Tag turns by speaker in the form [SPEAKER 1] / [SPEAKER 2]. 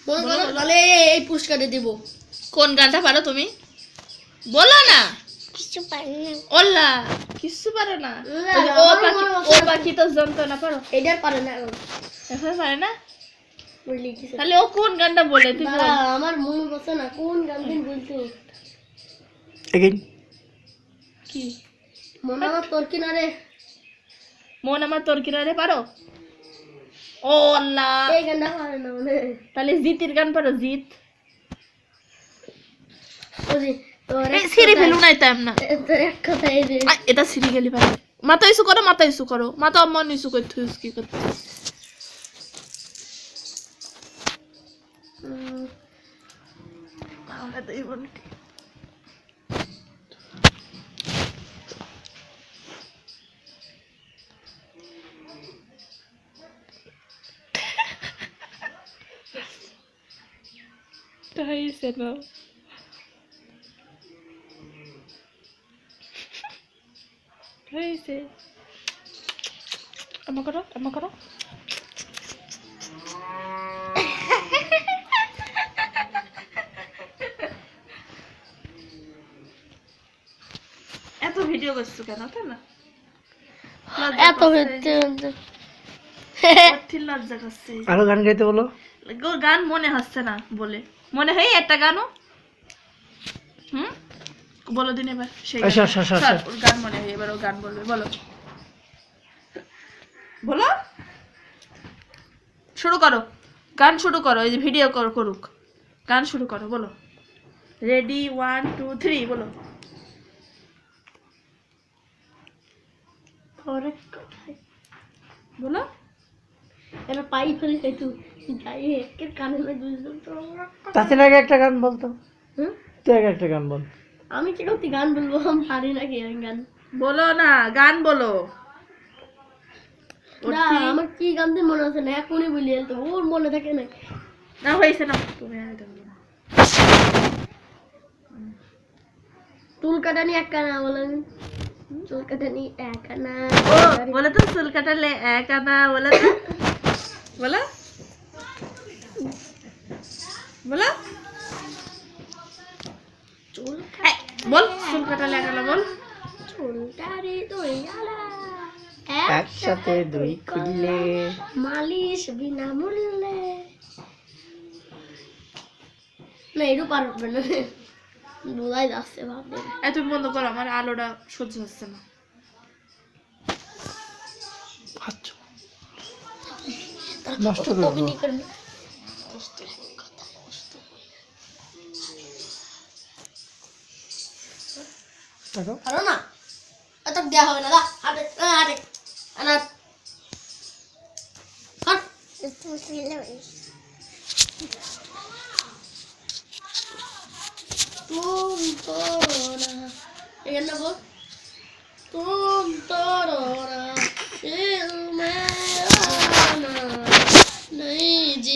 [SPEAKER 1] তাহলে এই পুরস্কারটা দেব।
[SPEAKER 2] কোন গানটা পারো তুমি বলো না।
[SPEAKER 3] কিছু পারি না।
[SPEAKER 2] ওল্লা কিছু পারো না। ও পাখি তো যন্ত্রণা পারো।
[SPEAKER 1] এটার পারে না
[SPEAKER 2] এখন পারে না।
[SPEAKER 1] বললি কি
[SPEAKER 2] তাহলে ও কোন গানটা বলে তুই বল।
[SPEAKER 1] আমার মনে পড়ছে না কোন গান দিন বলছো।
[SPEAKER 4] এগেইন
[SPEAKER 2] কি
[SPEAKER 1] মন আমার তোর কিনারে।
[SPEAKER 2] মন আমার তোর কিনারে পারো। ও আল্লাহ
[SPEAKER 1] এই গানটা পারে না মানে।
[SPEAKER 2] তাহলে জিতের গান পারো জিত।
[SPEAKER 1] ওজি তোর
[SPEAKER 2] এই সিঁড়ি ফেলু নাই তাই না।
[SPEAKER 1] তোর এক কথা এই যে
[SPEAKER 2] এটা সিঁড়ি গেলি পারে। মাথা ইস্যু করো মাথা ইস্যু করো মাথা অম্মন ইস্যু করতে কি করতে। হয়েছে না হয়েছে এমন করো এমন করো। এত ভিডিও করছো কেন তাই না।
[SPEAKER 1] এত
[SPEAKER 2] লজ্জা করছে।
[SPEAKER 4] আরো গান গাইতে বলো।
[SPEAKER 2] গান মনে হচ্ছে না বলে মনে হয় একটা গানও বলো দিন এবার সেই গান মনে হয় এবার ও গান বলবে বলো বলো শুরু করো গান শুরু করো এই যে ভিডিও করুক গান শুরু করো বলো রেডি 1 2 3 বলো বলো
[SPEAKER 1] এটা পাই ফেলে একটু যাই একের কানে না বুঝলাম তো।
[SPEAKER 4] তাতে আগে একটা গান বলতো।
[SPEAKER 1] হুম?
[SPEAKER 4] তুই আগে একটা গান বল।
[SPEAKER 1] আমি কি করতে গান বলবো আমি পারি না কি গান।
[SPEAKER 2] বলো না গান বলো
[SPEAKER 1] না আমার কি গান দিয়ে মনে আছে না এখনই বলি তো ওর মনে থাকে না।
[SPEAKER 2] না হয়েছে না তুমি আর এটা বলো না।
[SPEAKER 1] চুল কাটানি এক কানা বলেন চুল কাটানি এক আনা
[SPEAKER 2] ও বলে তো চুল কাটালে এক আনা বলে তো বলো বলো
[SPEAKER 1] চুল
[SPEAKER 2] বল চুল কাটালে এক আনা বল
[SPEAKER 1] চুলটারে দুই আলা
[SPEAKER 4] একসাথে দুই খুললে
[SPEAKER 1] মালিশ বিনামূল্যে। না এরও পারবে না বোঝাই যাচ্ছে ভাববে।
[SPEAKER 2] তুমি বন্ধ করো আমার আলোটা সহ্য হচ্ছে না।
[SPEAKER 4] আচ্ছা নষ্ট করবো।
[SPEAKER 1] পারো না এত দেওয়া হবে না দা আরে আরে আনা হট তুম তোরা এখানে বল তুম তোরা